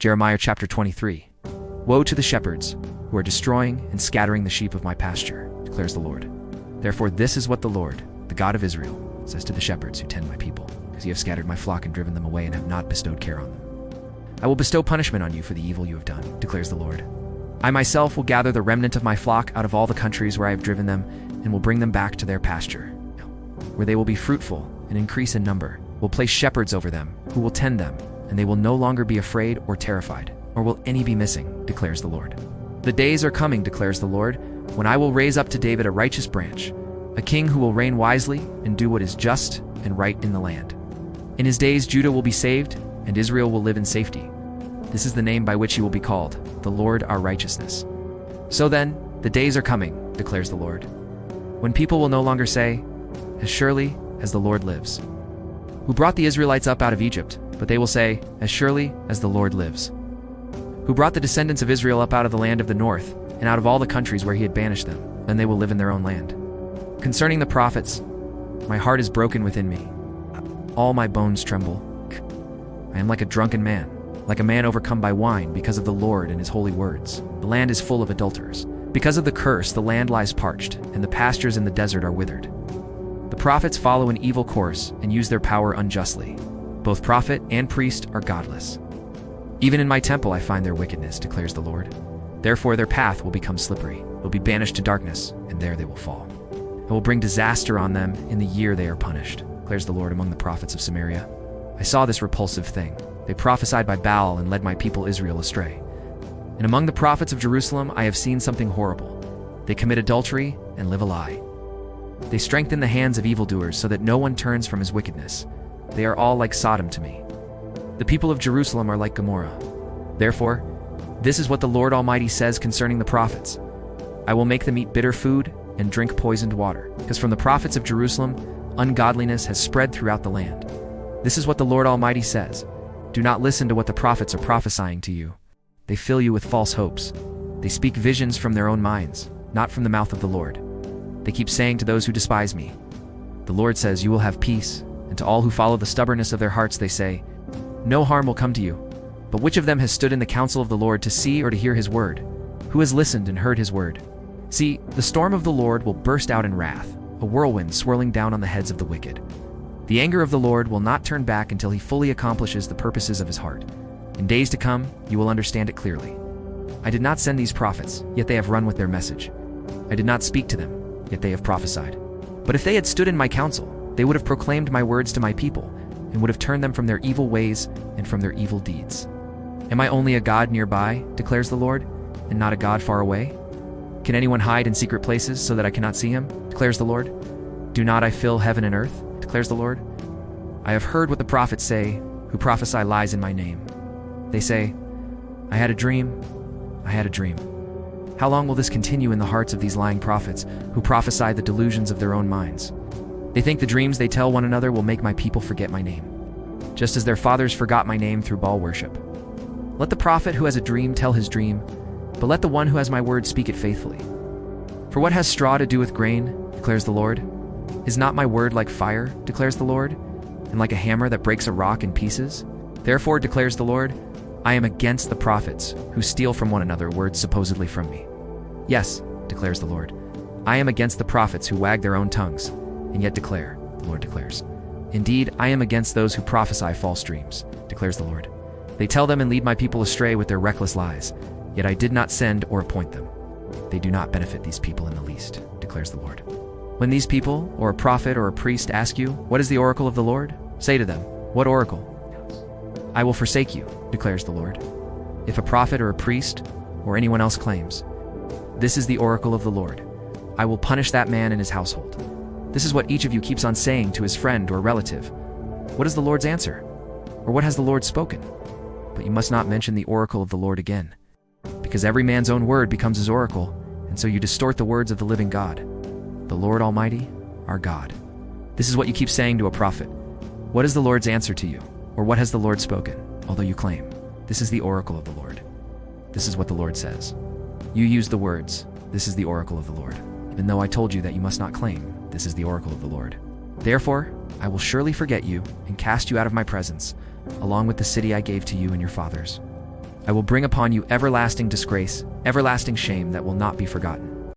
Jeremiah chapter 23. Woe to the shepherds who are destroying and scattering the sheep of my pasture, declares the Lord. Therefore this is what the Lord, the God of Israel, says to the shepherds who tend my people, because you have scattered my flock and driven them away and have not bestowed care on them. I will bestow punishment on you for the evil you have done, declares the Lord. I myself will gather the remnant of my flock out of all the countries where I have driven them, and will bring them back to their pasture, where they will be fruitful and increase in number. Will place shepherds over them, who will tend them, and they will no longer be afraid or terrified, or will any be missing, declares the Lord. The days are coming, declares the Lord, when I will raise up to David a righteous branch, a king who will reign wisely and do what is just and right in the land. In his days Judah will be saved, and Israel will live in safety. This is the name by which he will be called, the Lord our righteousness. So then, the days are coming, declares the Lord, when people will no longer say, as surely as the Lord lives, who brought the Israelites up out of Egypt, but they will say, as surely as the Lord lives, who brought the descendants of Israel up out of the land of the north, and out of all the countries where he had banished them, and they will live in their own land. Concerning the prophets, my heart is broken within me. All my bones tremble. I am like a drunken man, like a man overcome by wine because of the Lord and his holy words. The land is full of adulterers. Because of the curse, the land lies parched, and the pastures in the desert are withered. The prophets follow an evil course and use their power unjustly. Both prophet and priest are godless. Even in my temple I find their wickedness, declares the Lord. Therefore their path will become slippery. They'll be banished to darkness, and there they will fall. I will bring disaster on them in the year they are punished, declares the Lord among the prophets of Samaria. I saw this repulsive thing. They prophesied by Baal and led my people Israel astray. And among the prophets of Jerusalem I have seen something horrible. They commit adultery and live a lie. They strengthen the hands of evildoers so that no one turns from his wickedness. They are all like Sodom to me. The people of Jerusalem are like Gomorrah. Therefore, this is what the Lord Almighty says concerning the prophets. I will make them eat bitter food and drink poisoned water, because from the prophets of Jerusalem, ungodliness has spread throughout the land. This is what the Lord Almighty says. Do not listen to what the prophets are prophesying to you. They fill you with false hopes. They speak visions from their own minds, not from the mouth of the Lord. They keep saying to those who despise me, the Lord says you will have peace, and to all who follow the stubbornness of their hearts they say, no harm will come to you. But which of them has stood in the counsel of the Lord to see or to hear his word? Who has listened and heard his word? See, the storm of the Lord will burst out in wrath, a whirlwind swirling down on the heads of the wicked. The anger of the Lord will not turn back until he fully accomplishes the purposes of his heart. In days to come, you will understand it clearly. I did not send these prophets, yet they have run with their message. I did not speak to them, yet they have prophesied. But if they had stood in my counsel, they would have proclaimed my words to my people, and would have turned them from their evil ways and from their evil deeds. Am I only a God nearby, declares the Lord, and not a God far away? Can anyone hide in secret places so that I cannot see him, declares the Lord? Do not I fill heaven and earth, declares the Lord? I have heard what the prophets say, who prophesy lies in my name. They say, I had a dream, I had a dream. How long will this continue in the hearts of these lying prophets, who prophesy the delusions of their own minds? They think the dreams they tell one another will make my people forget my name, just as their fathers forgot my name through Baal worship. Let the prophet who has a dream tell his dream, but let the one who has my word speak it faithfully. For what has straw to do with grain, declares the Lord? Is not my word like fire, declares the Lord, and like a hammer that breaks a rock in pieces? Therefore, declares the Lord, I am against the prophets who steal from one another words supposedly from me. Yes, declares the Lord, I am against the prophets who wag their own tongues, and yet declare, the Lord declares. Indeed, I am against those who prophesy false dreams, declares the Lord. They tell them and lead my people astray with their reckless lies, yet I did not send or appoint them. They do not benefit these people in the least, declares the Lord. When these people, or a prophet or a priest, ask you, what is the oracle of the Lord? Say to them, what oracle? I will forsake you, declares the Lord. If a prophet or a priest, or anyone else claims, this is the oracle of the Lord, I will punish that man and his household. This is what each of you keeps on saying to his friend or relative. What is the Lord's answer? Or what has the Lord spoken? But you must not mention the oracle of the Lord again, because every man's own word becomes his oracle, and so you distort the words of the living God, the Lord Almighty, our God. This is what you keep saying to a prophet. What is the Lord's answer to you? Or what has the Lord spoken? Although you claim, this is the oracle of the Lord. This is what the Lord says. You use the words, this is the oracle of the Lord, even though I told you that you must not claim, this is the oracle of the Lord. Therefore, I will surely forget you and cast you out of my presence, along with the city I gave to you and your fathers. I will bring upon you everlasting disgrace, everlasting shame that will not be forgotten.